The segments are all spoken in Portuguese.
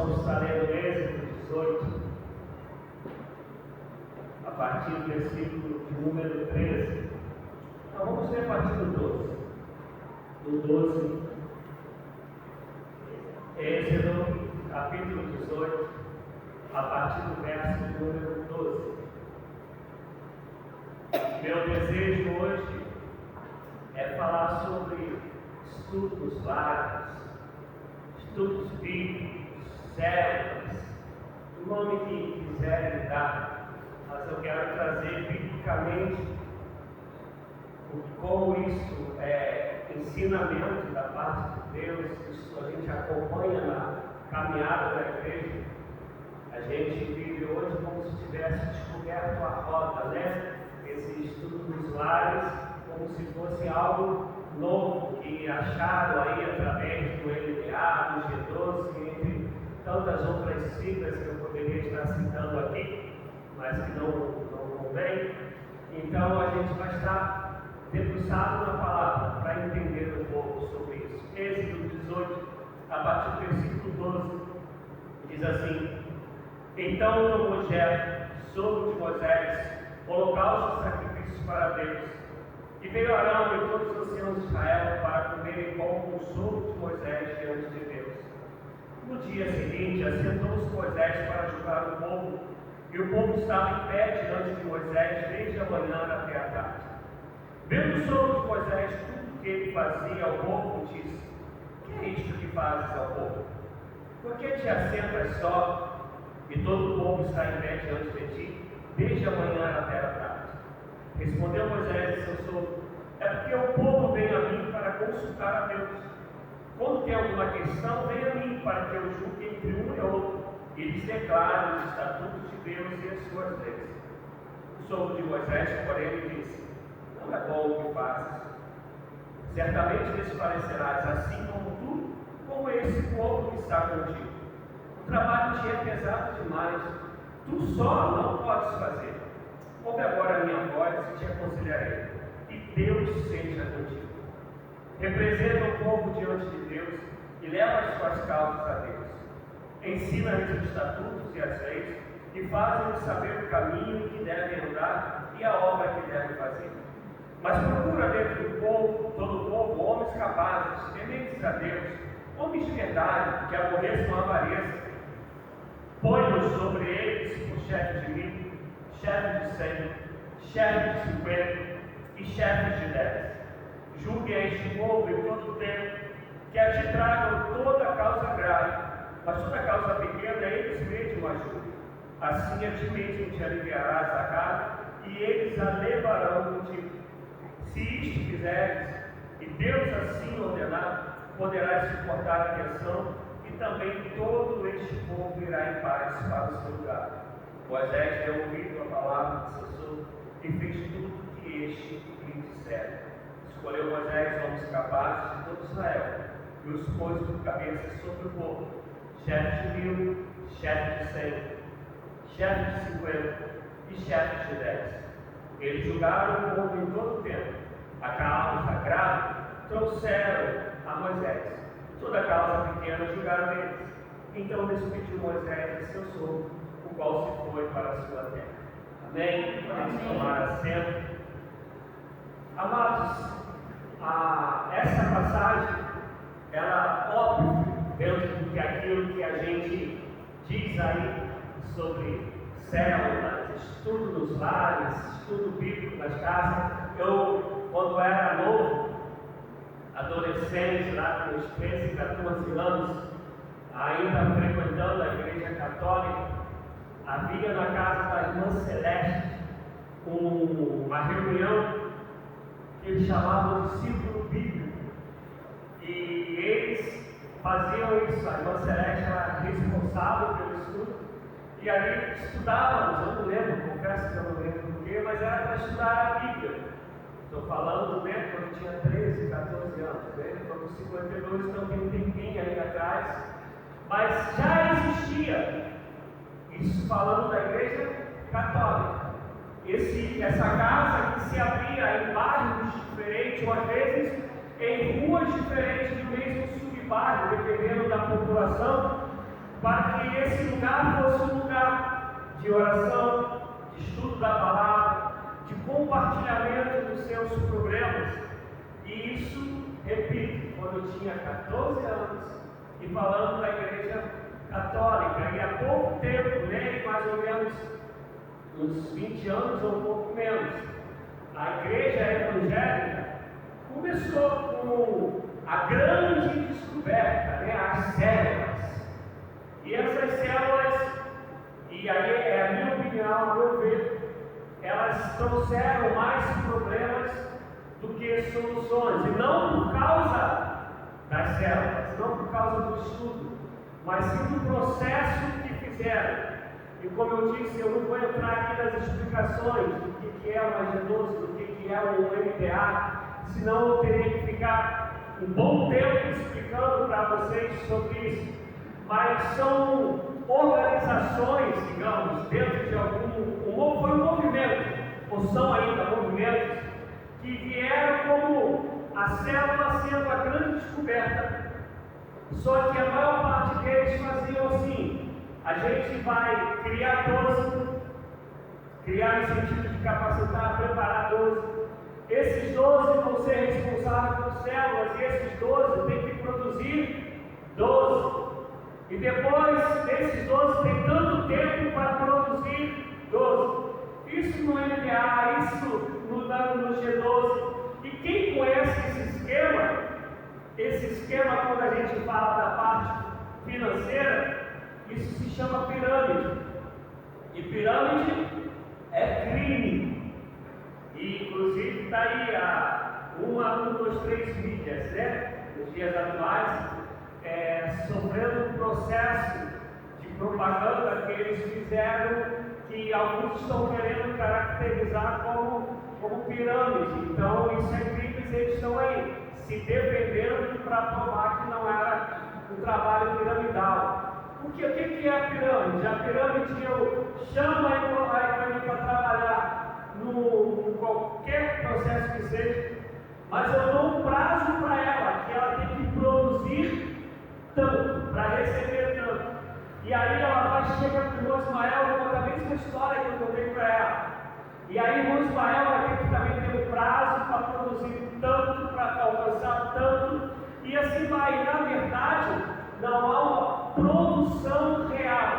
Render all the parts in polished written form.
vamos estar lendo Êxodo 18, a partir do versículo de número 13. Então vamos ler a partir do 12. Do 12, Êxodo, capítulo 18, a partir do verso de número 12. Meu desejo hoje é falar sobre estudos largos, estudos bíblicos, células, o nome que quiserem dar, mas eu quero trazer biblicamente como isso é ensinamento da parte de Deus, isso a gente acompanha na caminhada da igreja. A gente vive hoje como se tivesse descoberto a roda, né? Esse estudo dos lares, como se fosse algo novo que acharam aí através do LDA, do G12, entre tantas outras siglas que eu poderia estar citando aqui, mas que não convém. Então a gente vai estar debruçado na palavra para entender um pouco sobre isso. Êxodo 18, a partir do versículo 12, diz assim: Então tomou Jetro, sogro de Moisés, holocaustos e sacrifícios para Deus, e veio Arão e todos os anciãos de Israel para comerem pão com o sogro de Moisés diante de Deus. No dia seguinte, assentou-se Moisés para julgar o povo, e o povo estava em pé diante de Moisés desde a manhã até a tarde. Vendo o sogro de Moisés tudo o que ele fazia ao povo, disse: Que é isto que fazes ao povo? Por que te assentas só, e todo o povo está em pé diante de ti, desde a manhã até a tarde? Respondeu Moisés a seu sogro: É porque o povo vem a mim para consultar a Deus. Quando tem alguma questão, vem a mim para que eu julgue entre um e outro, e lhes declare os estatutos de Deus e as suas leis. O sogro de Moisés, porém, lhe disse: Não é bom o que fazes. Certamente desfalecerás, assim como tu, como esse povo que está contigo. O trabalho te é pesado demais, tu só não podes fazer. Ouve agora a minha voz e te aconselharei, e Deus seja contigo. Representa o povo diante de Deus e leva as suas causas a Deus. Ensina-lhes os estatutos e as leis, e faz-lhes saber o caminho que devem andar e a obra que devem fazer. Mas procura dentro do povo, todo o povo, homens capazes, tementes a Deus, homens de verdade, que aborreçam a avareza. Põe-nos sobre eles por chefes de 1000, chefes de 100, chefes de 50 e chefes de 10. Julgue a este povo em todo o tempo, que a ti tragam toda a causa grave, mas toda a causa pequena eles mesmos a julguem. Assim a ti mesmo te aliviarás a carga, e eles a levarão contigo. Se isto fizeres, e Deus assim ordenar, poderás suportar a tensão, e também todo este povo irá em paz para o seu lugar. Moisés deu ouvido à palavra de seu sogro e fez tudo que este lhe dissera. Escolheu Moisés homens capazes de todo Israel e os pôs por cabeça sobre o povo, chefes de 1000, chefes de 100, chefes de 50 e chefes de 10. Eles julgaram o povo em todo o tempo. A causa grave trouxeram a Moisés. Toda a causa pequena julgaram eles. Então despediu Moisés de seu sogro, o qual se foi para a sua terra. Amém? Podemos tomar assento. Amados, essa passagem, ela óbvio dentro do que aquilo que a gente diz aí sobre células, estudo nos lares, estudo bíblico nas casas. Eu, quando era novo, adolescente, lá com uns 13, 14 anos, ainda frequentando a igreja católica, havia na casa da irmã Celeste uma reunião que eles chamavam de círculo bíblico, e eles faziam isso. A irmã Celeste era responsável pelo estudo, e ali estudávamos, eu não lembro, confesso que eu não lembro do que, mas era para estudar a Bíblia. Estou falando, né, quando eu tinha 13, 14 anos, né? Estou com 52, então tem um tempinho aí atrás, mas já existia isso, falando da igreja católica. Essa casa que se abria em bairros diferentes, ou às vezes em ruas diferentes do mesmo subbairro, dependendo da população, para que esse lugar fosse um lugar de oração, de estudo da palavra, de compartilhamento dos seus problemas. E isso, repito, quando eu tinha 14 anos e falando da igreja católica, e há pouco tempo, né, mais ou menos uns 20 anos ou um pouco menos, a igreja evangélica começou com a grande descoberta, né, as células. E essas células, e aí é a minha opinião, a meu ver, elas trouxeram mais problemas do que soluções, e não por causa das células, não por causa do estudo, mas sim do processo que fizeram. E como eu disse, eu não vou entrar aqui nas explicações do que é uma G12, do que é um MTA, senão eu teria que ficar um bom tempo explicando para vocês sobre isso. Mas são organizações, digamos, dentro de foi um movimento, ou são ainda movimentos, que vieram como a célula sendo a grande descoberta. Só que a maior parte deles faziam assim: a gente vai criar 12, criar no sentido de capacitar, preparar 12. Esses 12 vão ser responsáveis por células, e esses 12 têm que produzir 12. E depois desses 12 tem tanto tempo para produzir 12. Isso no MBA, isso no G12. E quem conhece esse esquema quando a gente fala da parte financeira, isso se chama pirâmide. E pirâmide é crime. E inclusive está aí um dos 3 mídias, né, nos dias atuais, sofrendo um processo de propaganda que eles fizeram, que alguns estão querendo caracterizar como pirâmide. Então isso é crime, eles estão aí se defendendo para provar que não era um trabalho piramidal. O que é a pirâmide? A pirâmide, eu chamo a economia para trabalhar no qualquer processo que seja, mas eu dou um prazo para ela, que ela tem que produzir tanto, para receber tanto. E aí ela vai chegar para o irmão Ismael, vou contar a mesma história que eu contei para ela. E aí o irmão Ismael vai ter que também ter um prazo para produzir tanto, para alcançar tanto, e assim vai. E na verdade, não há uma produção real.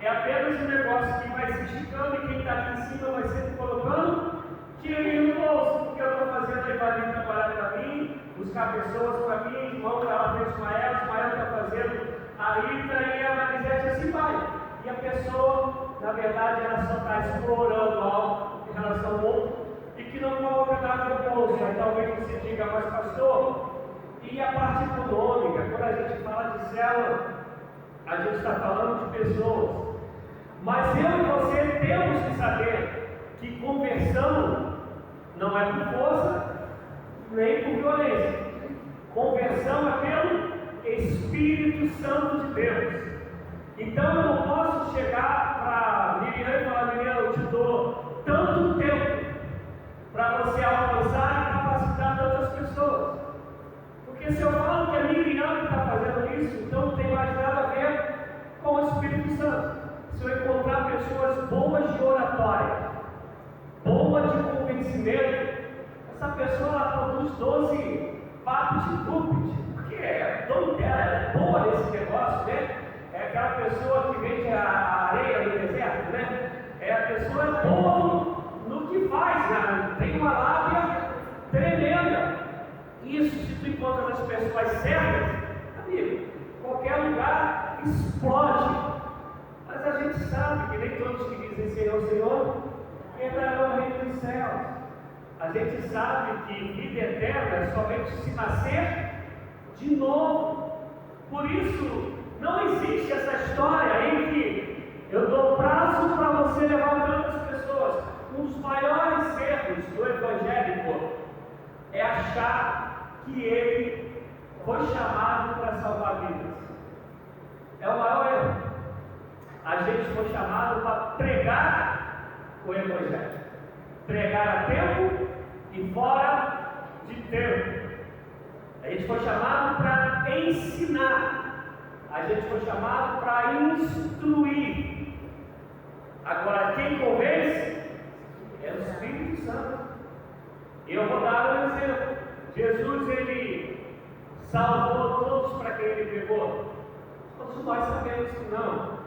É apenas um negócio que vai se esticando, e quem está aqui em cima vai sempre colocando dinheirinho no bolso, porque eu estou fazendo a Ivalinha trabalhar para mim, buscar pessoas para mim, irmão ela fez Ismael está fazendo a Rita e a Marisete, assim vai. E a pessoa, na verdade, ela só está explorando algo em relação ao outro e que não coloca nada no bolso. Aí talvez você diga, mas pastor, e a parte econômica? Quando a gente fala de célula, a gente está falando de pessoas. Mas eu e você temos que saber que conversão não é por força nem por violência. Conversão é pelo Espírito Santo de Deus. Então eu não posso chegar para Miriam e falar: Miriam, eu te dou tanto tempo para você alcançar e capacitar tantas pessoas. Porque se eu falo que a Miriam está fazendo isso, então não tem mais nada a ver com o Espírito Santo. Se eu encontrar pessoas boas de oratória, boas de convencimento, essa pessoa ela produz 12 papos de púlpito, porque é dono dela, ela é boa nesse negócio, né? É aquela pessoa que vende a areia no deserto, né? É a pessoa boa no que faz, né? Tem uma lábia tremenda. Isso, se tu encontra as pessoas certas, amigo, qualquer lugar explode. Mas a gente sabe que nem todos que dizem Senhor, Senhor, entrarão no reino dos céus. A gente sabe que vida eterna é somente se nascer de novo. Por isso, não existe essa história em que eu dou prazo para você levar tantas pessoas. Um dos maiores erros do evangélico é achar que ele foi chamado para salvar vidas. É o maior erro. A gente foi chamado para pregar o evangelho. Pregar a tempo e fora de tempo. A gente foi chamado para ensinar. A gente foi chamado para instruir. Agora, quem convence é o Espírito Santo. Eu vou dar um exemplo. Jesus, ele salvou todos para quem ele pregou. Todos nós sabemos que não.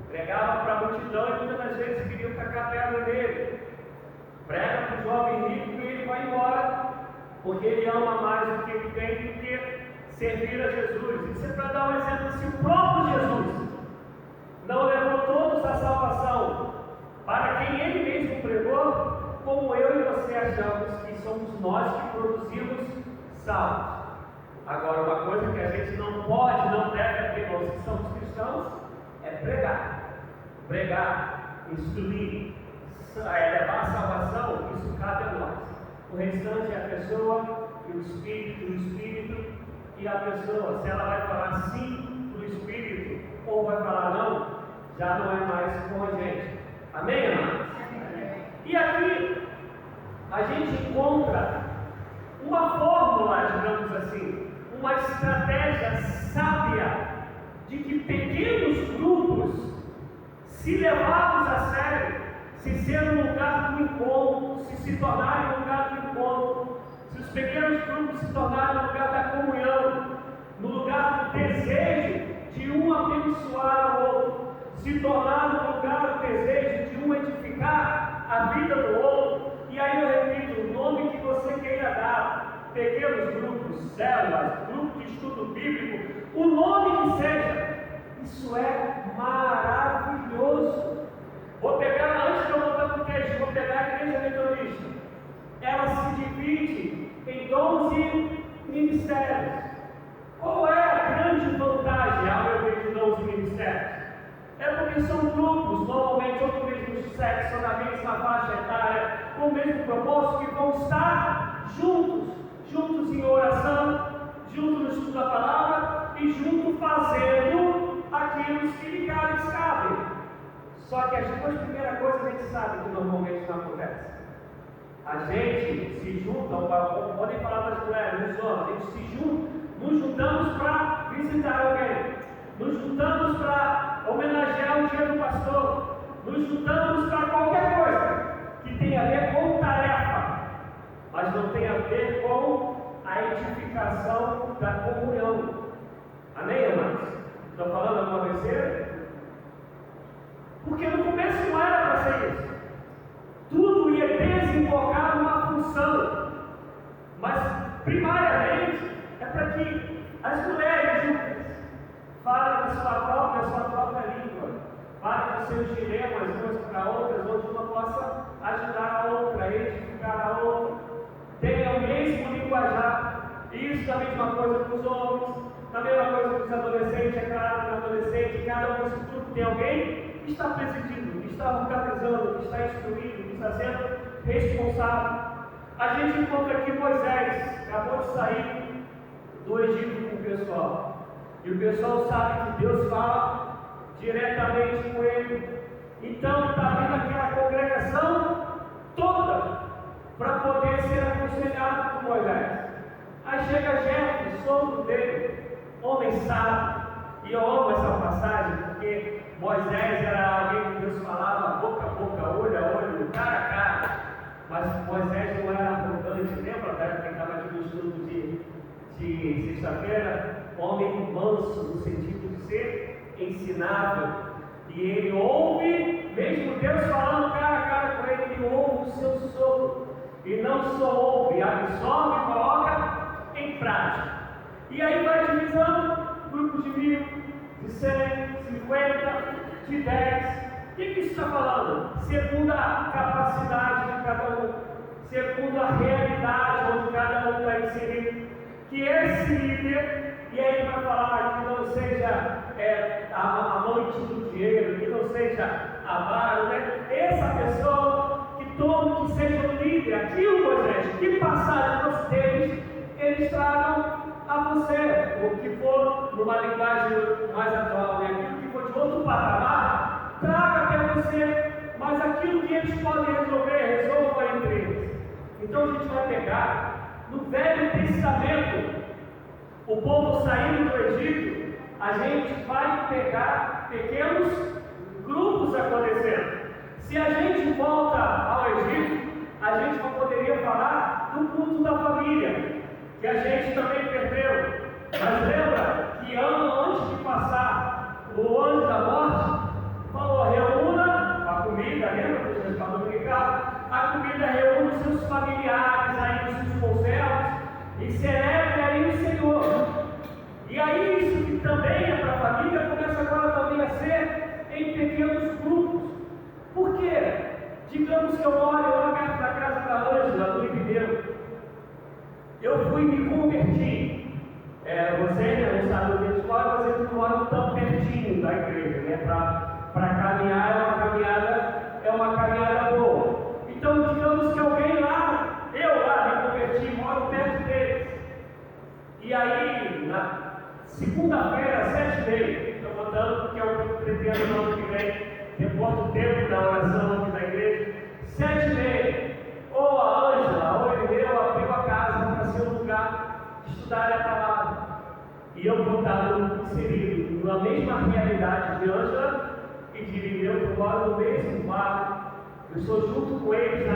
Pregava para a multidão e muitas das vezes queriam tacar pedra nele. Prega para o jovem rico e ele vai embora, porque ele ama mais o que ele tem do que servir a Jesus. Isso é para dar um exemplo. Se o próprio Jesus não levou todos à salvação para quem ele mesmo pregou, como eu e você achamos que somos nós que produzimos salvos. Agora, uma coisa que a gente não pode, não deve abrir mão, se somos cristãos, é pregar, instruir, levar a salvação. Isso cabe a nós. O restante é a pessoa e o Espírito e a pessoa. Se ela vai falar sim para o Espírito ou vai falar não, já não é mais com a gente. Amém, amados? E aqui a gente encontra uma fórmula, digamos assim, uma estratégia sábia de que pequenos grupos, se levados a sério, se ser um lugar do encontro, se tornarem um lugar do encontro, se os pequenos grupos se tornarem um lugar da comunhão, no lugar do desejo de um abençoar o outro, se tornar um lugar do desejo de um edificar a vida do outro. E aí eu repito, o nome que você queira dar, pequenos grupos, células, grupo de estudo bíblico, o nome que seja, isso é maravilhoso. Vou pegar, antes de eu voltar para o texto, vou pegar a igreja metodista. Ela se divide em 12 ministérios. Qual é a grande vantagem, ao meu ver, de 12 ministérios? É porque são grupos, normalmente ou do mesmo sexo, ou da mesma faixa etária, com o mesmo propósito, que vão estar juntos em oração, juntos no estudo da palavra e juntos fazendo aquilo que lhe cabe. Só que as duas primeiras coisas a gente sabe que normalmente não acontece. A gente se junta, podem falar das mulheres, dos homens, a gente se junta, nos juntamos para visitar alguém, nos juntamos para homenagear o dia do pastor, nos juntamos para qualquer coisa que tenha a ver com tarefa, mas não tem a ver com a edificação da comunhão. Amém, irmãos? Estou falando alguma besteira? Porque no começo não era para ser isso. Tudo ia desembocar numa função, mas primariamente é para que as mulheres juntas falem da sua própria língua, falem dos seus dilemas umas para outras, onde uma possa ajudar a outra, edificar a outra, tenha o mesmo linguajar. Isso da mesma coisa para os homens, da mesma coisa para os adolescentes. É claro que o adolescente, cada um desse grupo tem alguém que está presidindo, que está organizando, que está instruindo, que está sendo responsável. A gente encontra aqui Moisés, acabou de sair do Egito com o pessoal, e o pessoal sabe que Deus fala diretamente com ele. Então está vindo aquela congregação toda para poder ser aconselhado por Moisés. Aí chega Jetro, sogro dele, homem sábio. E eu amo essa passagem porque Moisés era alguém que Deus falava boca a boca, olho a olho, cara a cara. Mas Moisés não era arrogante. Lembra quem estava aqui no estudo de sexta-feira? Homem manso, no sentido de ser ensinável. E ele ouve, mesmo Deus falando cara a cara com ele, ele ouve o seu sogro. E não só ouve, absorve e coloca em prática. E aí vai divisando grupos de 1000, de 100, 50, de 10. O que isso está falando? Segundo a capacidade de cada um, segundo a realidade onde cada um está inserido. Que esse líder, e aí ele vai falar que não seja a noite do dinheiro, que não seja avaro, né? Essa pessoa que seja o líder, aquilo, Moisés, que passar pelos deles, eles tragam a você, o que for numa linguagem mais atual, né? Aquilo que for de outro patamar, traga até você, mas aquilo que eles podem resolver, resolva entre eles. Então a gente vai pegar no Velho Testamento, o povo saindo do Egito, a gente pegar pequenos grupos acontecendo. Se a gente volta ao Egito, a gente não poderia falar do culto da família, que a gente também perdeu. Mas lembra que antes de passar o anjo da morte, falou: reúna a comida, lembra do restaurante dominical? A comida reúne os seus familiares, aí os seus conservos, e celebre aí o Senhor. E aí isso que também é para a família, começa agora também a ser em pequenos grupos. Por quê? Digamos que eu moro lá perto da casa da Ângela, no Ribeirão. Eu fui me convertir. Você não sabe onde eles moram, mas eles não moram tão pertinho da igreja, né? Para caminhar é uma caminhada boa. Então, digamos que alguém lá, eu lá me converti, moro perto deles. E aí, na segunda-feira, 7h30, estou contando porque é o que eu pretendo no ano que vem, depois do tempo da oração aqui da igreja, 7h30, ou a Ângela, ou eu abriu a casa para ser um lugar de estudar a palavra. E eu vou estar inserido na mesma realidade de Ângela e de Irineu, que eu moro no mesmo bairro. Eu estou junto com eles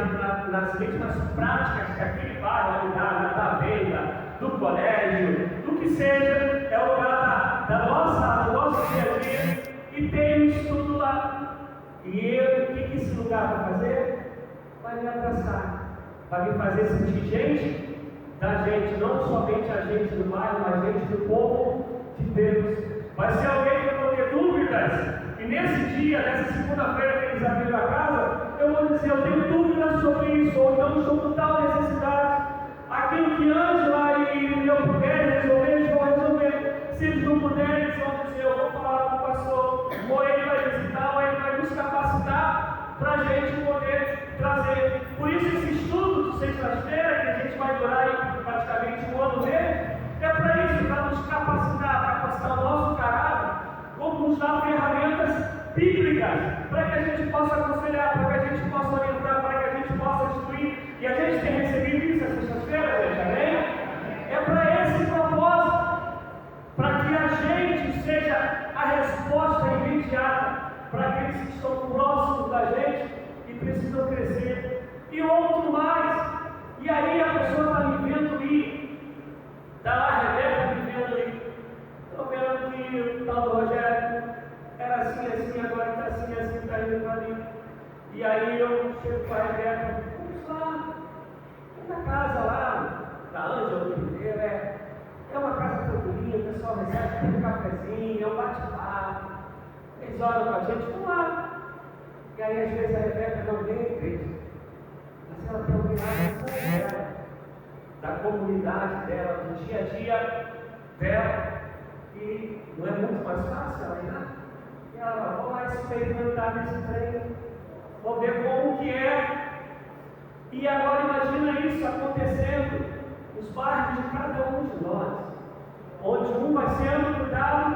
nas mesmas práticas que aquele bairro da venda, do colégio, do que seja, é o lugar do nosso dia a dia, e tem um estudo lá. E o que esse lugar vai fazer? Vai me abraçar, vai me fazer sentir gente da gente, não somente a gente do bairro, mas gente do povo de Deus. Vai ser alguém que vai ter dúvidas, e nesse dia, nessa segunda-feira que eles abriram a casa, eu vou dizer: eu tenho dúvidas sobre isso, ou então estou com tal necessidade. Aquilo que Ângela e eu puderem resolver, eles vão resolver. Se eles não puderem, eles vão dizer: eu vou falar com o pastor, ou ele vai visitar, ou ele vai nos capacitar para a gente poder trazer. Por isso esse estudo de sexta-feira, que a gente vai durar aí praticamente um ano mesmo, é para isso, para nos capacitar o nosso caráter, como nos dar ferramentas bíblicas, para que a gente possa aconselhar, para que a gente possa orientar, para que a gente possa instruir. E a gente tem recebido isso às sextas-feiras, gente, amém? É para esse propósito, para que a gente seja a resposta imediata para aqueles que estão próximos da gente e precisam crescer. E outro mais, e aí a pessoa está me vendo ir, está lá a Rebeca me vendo ir, estou vendo que o tal do Rogério era assim, agora está assim, está indo para ali. E aí eu chego para a Rebeca: vamos lá, na casa lá, da Ângela do Ribeiro, é uma casa tranquilinha, o pessoal recebe, tem um cafezinho, é um bate-papo, eles oram com a gente, vamos lá. E aí às vezes a Rebeca não vem à igreja, mas ela tem alguém lá dela, da comunidade dela, do dia a dia dela, e não é muito mais fácil ela ir lá? E ela fala: vou lá experimentar nesse trem, vou ver como que é. E agora imagina isso acontecendo nos bairros de cada um de nós, onde um vai sendo cuidado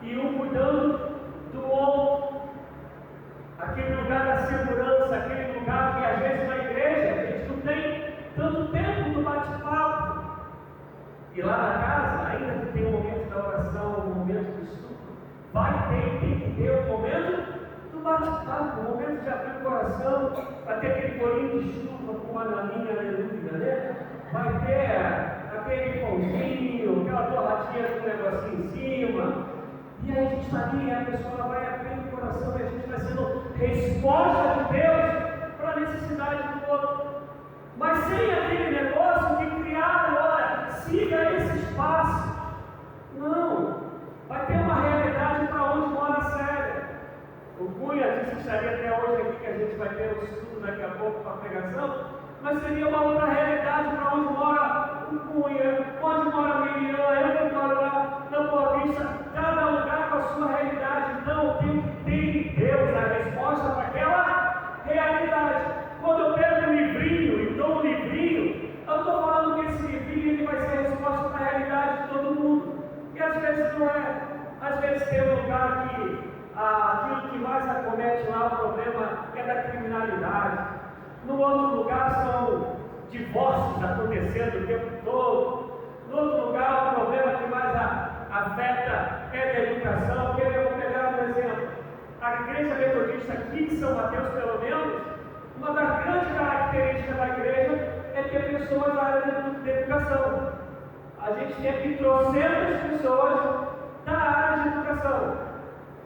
e um cuidando do outro. Aquele lugar da segurança, aquele lugar que às vezes na igreja a gente não tem tanto tempo do bate-papo. E lá na casa, ainda que tem um momento da oração, um momento do estudo, tem que ter um momento do bate-papo, um momento de abrir o coração, vai ter aquele bolinho de chuva com uma naninha, aleluia, né? Vai ter aquele pãozinho, aquela torradinha com um negocinho em cima. E aí a gente está ali, a pessoa vai abrindo o coração e a gente vai sendo resposta de Deus para a necessidade do outro. Mas sem aquele negócio de criar, olha, siga esse espaço. Não, vai ter uma realidade para onde mora a Célia. O Cunha disse que estaria até hoje aqui, que a gente vai ter um estudo daqui a pouco para a pregação, mas seria uma outra realidade para onde mora o Cunha, onde mora a Miriam, eu que moro lá na Boa Vista, cada lugar com a sua realidade. Então tem que ter em Deus a resposta para aquela realidade. Quando eu pego um livrinho e dou um livrinho, eu estou falando que esse livrinho ele vai ser a resposta para a realidade de todo mundo. E às vezes não é. Às vezes tem um lugar que aquilo que mais acomete lá, o problema é da criminalidade. No outro lugar são divórcios acontecendo o tempo todo. No outro lugar o problema que mais afeta é da educação, porque eu vou pegar visto aqui em São Mateus, pelo menos, uma das grandes características da igreja é ter pessoas na área de educação. A gente tem aqui 300 pessoas da área de educação.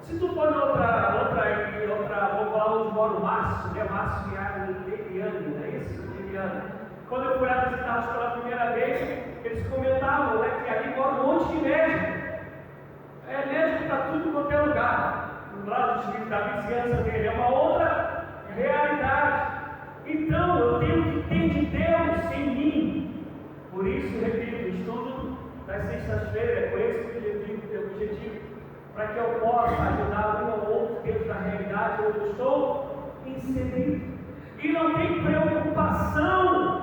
Se tu for em vou falar onde mora o Márcio, né? Márcio Liliane, não é isso? Liliane. Quando eu fui lá visitá-los pela primeira vez, eles comentavam, né, que ali mora um monte de médico. É médico para tudo quanto é lugar. Do lado da vizinhança dele, é uma outra realidade. Então, eu tenho que ter de Deus em mim. Por isso, repito, o estudo das sextas-feiras é com esse objetivo, para que eu possa ajudar um ou outro dentro da realidade onde eu estou inserido. E não tem preocupação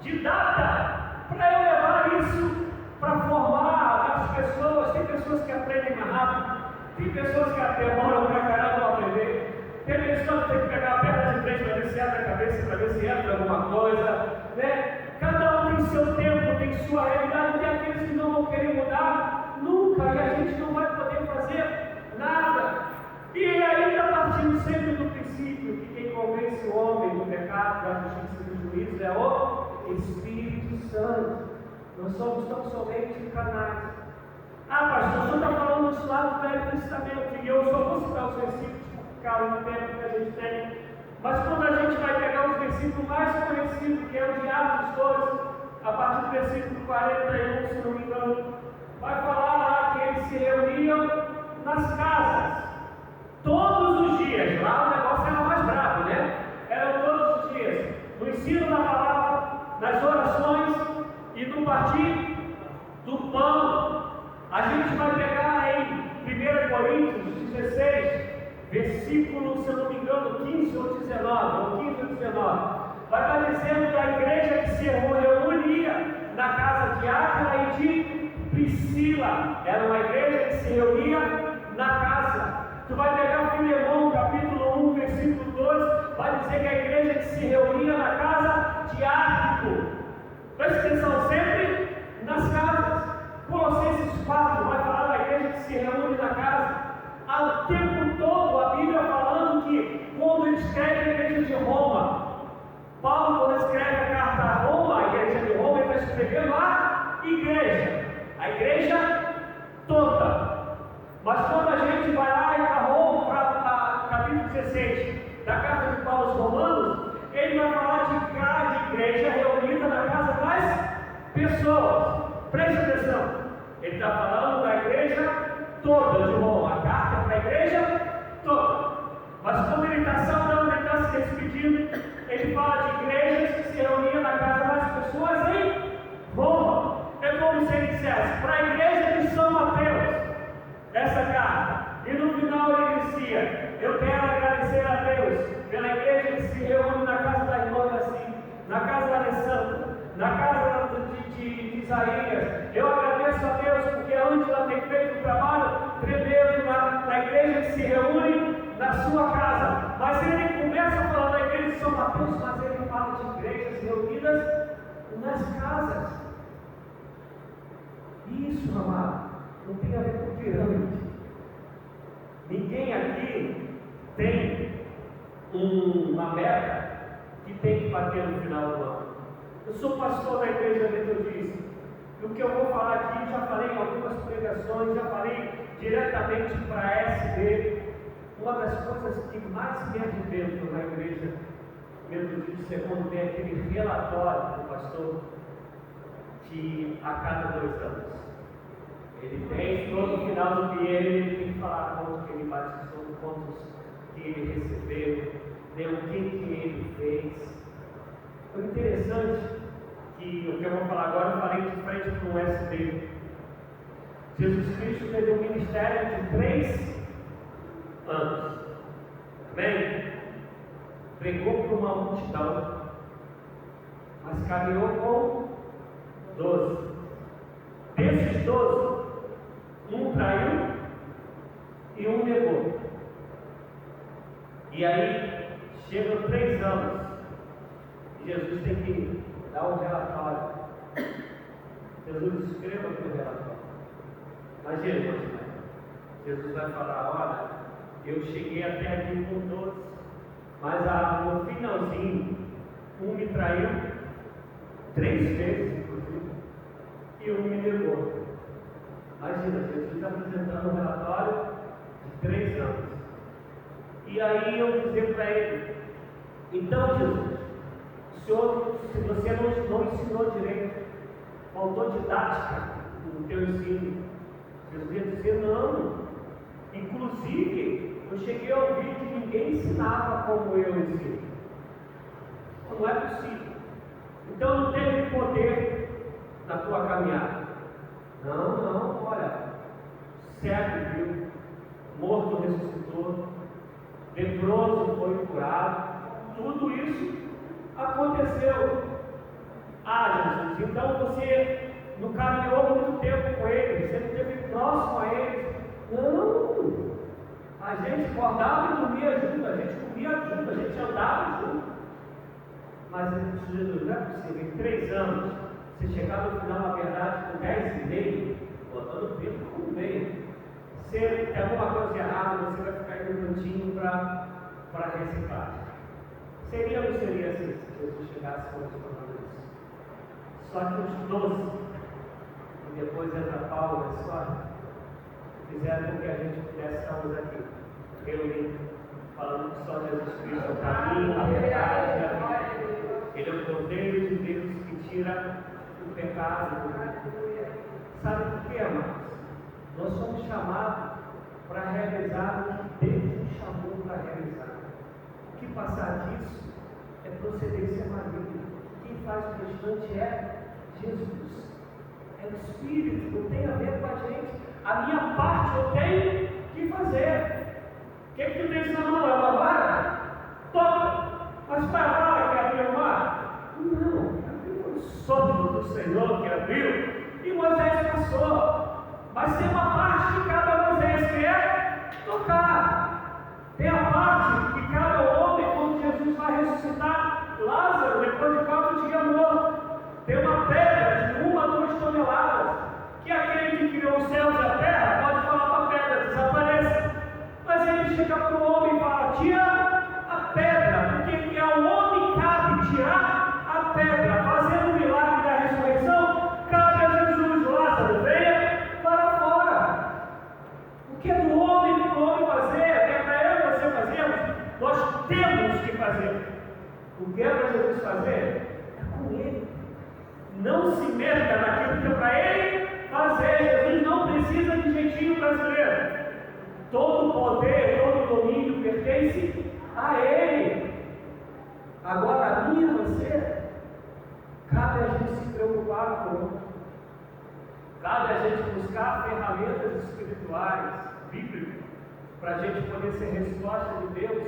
de data para eu levar isso para formar as pessoas. Tem pessoas que aprendem mais rápido, tem pessoas que demoram para caramba para aprender, tem pessoas que tem que pegar a perna de frente para ver se abre a cabeça, para ver se entra alguma coisa, né? Cada um tem seu tempo, tem sua realidade. Tem aqueles que não vão querer mudar nunca, e a gente não vai poder fazer nada. E ainda partindo sempre do princípio que quem convence o homem do pecado, da justiça e do juízo é o Espírito Santo. Nós somos tão somente canais. Ah, pastor, o senhor está falando disso lá do Velho Testamento, e eu só vou citar os versículos por causa do tempo que a gente tem. Mas quando a gente vai pegar os versículos mais conhecidos, que é o de Atos 2, a partir do versículo 41, se não me engano, vai falar lá que eles se reuniam nas casas, todos os dias. Lá o negócio era mais bravo, né? Eram todos os dias, no ensino da palavra, nas orações e no partir do pão. A gente vai pegar em 1 Coríntios 16, versículo, se eu não me engano, 15 ou 19, ou 15 ou 19, vai estar dizendo da igreja que se reunia na casa de Áquila e de Priscila. Era uma igreja que se reunia na casa. Tu vai pegar Filemão, capítulo 1, versículo 2, vai dizer que a igreja que se reunia na casa de Áquico. Presta atenção, sempre nas casas. Colossenses 4 vai falar da igreja que se reúne na casa. Ao tempo todo a Bíblia falando que quando ele escreve a igreja de Roma, Paulo, quando escreve a carta a Roma, a igreja de Roma, ele está escrevendo a igreja toda. Mas quando a gente vai lá para Roma, para capítulo 16 da carta de Paulo aos Romanos, ele vai falar de igreja reunida na casa das pessoas. Preste atenção, ele está falando da igreja toda de Roma, a carta é para a igreja toda. Mas quando ele está saudando, ele está se despedindo, ele fala de igrejas que se reuniam na casa das pessoas em Roma. É como se ele dissesse para a igreja de São Mateus essa carta. E no final ele dizia: eu quero agradecer a Deus pela igreja que se reúne na casa da irmã assim, na casa da Alessandra, na casa de Isaías. Eu agradeço a Deus porque a Ângela tem feito um trabalho tremendo na igreja que se reúne na sua casa. Mas ele começa falando da igreja de São Mateus, mas ele fala de igrejas reunidas nas casas. Isso, amado, não tem a ver com pirâmide. Ninguém aqui tem uma meta que tem que bater no final do ano. Eu sou pastor da igreja metodista. E o que eu vou falar aqui, já falei em algumas pregações, já falei diretamente para a SD. Uma das coisas que mais me arrebenta na igreja metodista é quando tem aquele relatório do pastor que a cada 2 anos ele tem, todo final do dia ele tem que falar quanto que ele batizou, quantos que ele recebeu, o que ele fez. O interessante que o que eu vou falar agora, eu falei de frente para um SD. Jesus Cristo teve um ministério de 3 anos. Amém? Pregou para uma multidão, mas caminhou com 12. Desses 12, um traiu e um negou. E aí, chegam 3 anos, e Jesus tem que dar um relatório. Jesus escreva aqui o relatório. Imagina, Jesus vai falar: olha, Eu cheguei até aqui com 12, mas no finalzinho, um me traiu 3 vezes, inclusive, e um me negou. Imagina, Jesus apresentando um relatório de 3 anos. E aí eu dizer para ele: então, Jesus, o Senhor, se você não ensinou direito, faltou didática no teu ensino. Jesus ia dizer: não. Inclusive, eu cheguei a ouvir que ninguém ensinava como eu ensino. Não é possível. Então não teve poder na tua caminhada. Não, olha, cego viu, morto ressuscitou, leproso foi curado, tudo isso aconteceu. Jesus, então você não caminhou muito tempo com ele, você não esteve próximo a ele. Não, a gente acordava e dormia junto, a gente comia junto, a gente andava junto. Mas Jesus, não é possível, em 3 anos, você chegar no final, na verdade, com 10,5, botando tempo com meio. Se tem alguma coisa errada, você vai ficar em um cantinho para reciclagem. Seria ou não seria assim, se Jesus chegasse com isso? Só que os 12, e depois entra Paulo na história, fizeram com que a gente pudesse estarmos aqui, reunidos, falando que só Jesus Cristo é o caminho, a verdade e a vida. Ele é o Cordeiro de Deus que tira o pecado do mundo. Sabe por quê, amados? Nós somos chamados para realizar o que Deus nos chamou para realizar. O que passar disso é procedência maligna. Quem faz o restante é Jesus. É o Espírito, não tem a ver com a gente. A minha parte eu tenho que fazer. O que tu tens na mão? É uma vara? Toca! Mas para a vara que abriu o mar? Não, abriu o sopro do Senhor que abriu e Moisés passou. Mas tem uma parte que cada Moisés quer tocar. Tem a parte que cada homem, quando Jesus vai ressuscitar Lázaro, depois de 4 dias morto, tem uma pedra de 1 a 2 toneladas, que aquele que criou os céus e a terra pode falar para a pedra: desapareça. Mas ele chega para o homem e fala: tira a pedra, porque ao homem cabe tirar a pedra. Fazendo o milagre da ressurreição, cabe a Jesus. Lázaro, venha para fora. O que é do homem para o homem fazer, o que é para eu e você fazermos, nós temos que fazer. O que é para Jesus fazer é com ele. Não se meta naquilo que é para ele fazer. Jesus não precisa de jeitinho brasileiro. Todo poder, todo domínio pertence a ele. Agora, a mim e a você, cabe a gente se preocupar com o outro. Cabe a gente buscar ferramentas espirituais, bíblicas, para a gente poder ser resposta de Deus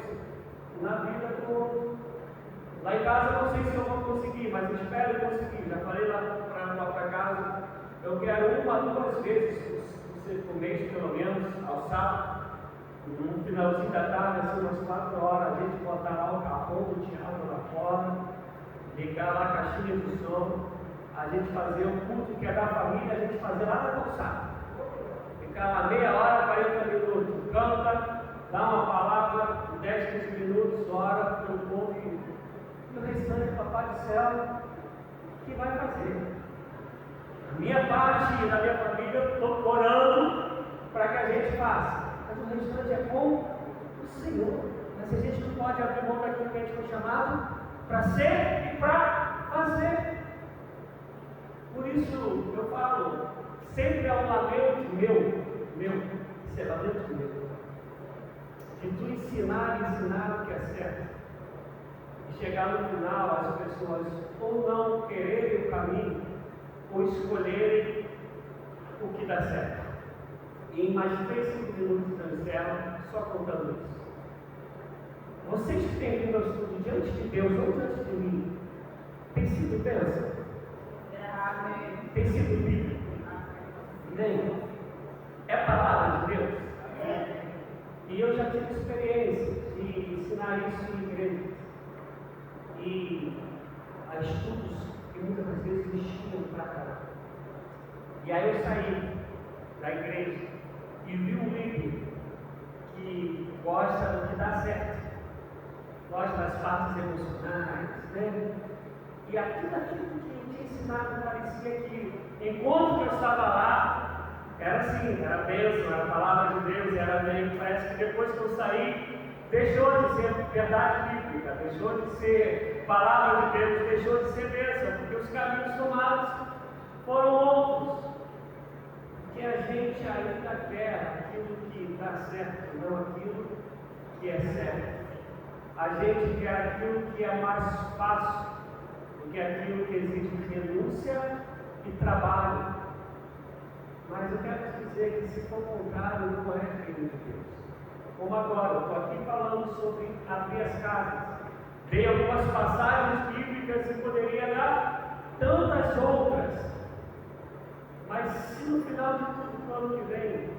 na vida do outro. Lá em casa eu não sei se eu vou conseguir, mas espero conseguir. Já falei lá para casa, eu quero 1 a 2 vezes por mês, pelo menos, ao sábado, no finalzinho da tarde, assim, umas 4 horas, a gente botar lá o carrão do teatro lá fora, ligar lá a caixinha de som, a gente fazer o culto que é da família, a gente fazer lá na calçada. Ficar lá meia hora, 40 minutos, canta, dá uma palavra, 10, 15 minutos, ora para o povo e o restante, Papai do Céu, que vai fazer. A minha parte e da minha família, eu estou orando para que a gente faça. Mas o restante é com o Senhor. Mas a gente não pode abrir mão daquilo que a gente foi chamado para ser e para fazer. Por isso eu falo, sempre é um lamento meu, isso é lamento meu, de tu ensinar o que é certo. E chegar no final as pessoas ou não quererem o caminho, ou escolherem o que dá certo. E em mais 3, 5 minutos eu encerro só contando isso. Vocês que têm vindo ao estudo diante de Deus ou diante de mim, tem sido bênção? Tem sido bíblico? Nem. É palavra de Deus? E eu já tive experiência de ensinar isso em igrejas. E há estudos que muitas vezes enchiam para caramba. E aí eu saí da igreja e vi um líder que aquilo que eu tinha ensinado parecia que, enquanto eu estava lá, era assim, era bênção, era a palavra de Deus, era bem, parece que depois que eu saí, deixou de ser verdade bíblica, deixou de ser palavra de Deus, deixou de ser bênção, porque os caminhos tomados foram outros. Porque a gente ainda quer aquilo que dá certo, não aquilo que é certo. A gente quer aquilo que é mais fácil do que aquilo que exige renúncia e trabalho. Mas eu quero te dizer que, se for contrário, não é reino de Deus. Como agora, eu estou aqui falando sobre abrir as casas. Dei algumas passagens bíblicas e poderia dar tantas outras. Mas se no final de tudo, no ano que vem,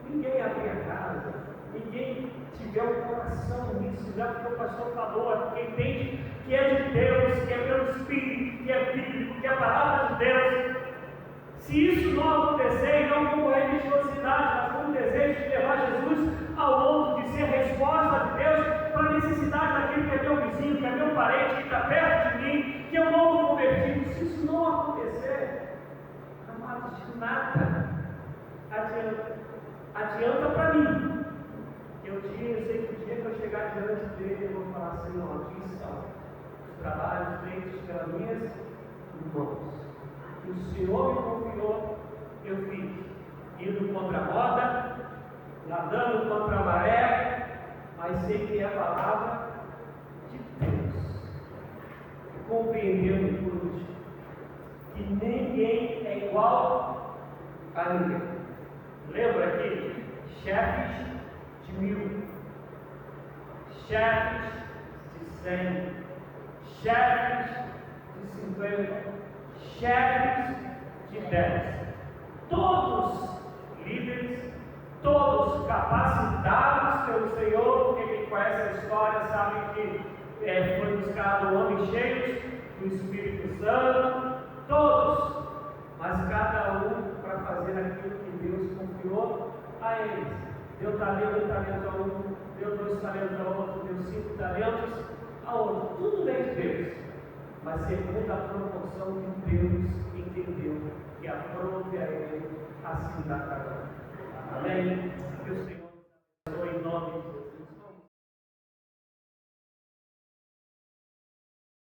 ninguém abrir a casa, ninguém tiver o coração nisso, já porque o pastor falou, porque entende que é de Deus, que é pelo Espírito, que é bíblico, que é a palavra de Deus. Se isso não acontecer, e não como religiosidade, mas como desejo de levar Jesus ao outro, de ser resposta de Deus para a necessidade daquele que é meu vizinho, que é meu parente, que está perto de mim, que é um novo convertido, se isso não acontecer, amados, de nada adianta. Adianta para mim. Eu sei que o dia que eu chegar diante dele, eu vou falar assim: ó, aqui estão os trabalhos feitos pelas minhas mãos. Que o Senhor me confiou, eu fiz. Indo contra a moda, nadando contra a maré, mas sei que é a palavra de Deus. E compreendendo por último que ninguém é igual a ninguém. Lembra aqui? Chefes de 1000, chefes de 100, chefes de 50, chefes de 10, todos líderes, todos capacitados pelo Senhor, porque quem conhece a história sabe que foi buscado homens cheios do Espírito Santo, todos, mas cada um para fazer aquilo que Deus confiou a eles. Deu talento a um, deu 2 talentos a outro, deu 5 talentos a outro, tudo bem de Deus, mas segundo a proporção que Deus entendeu que aprove a ele, assim dá cada um. Amém?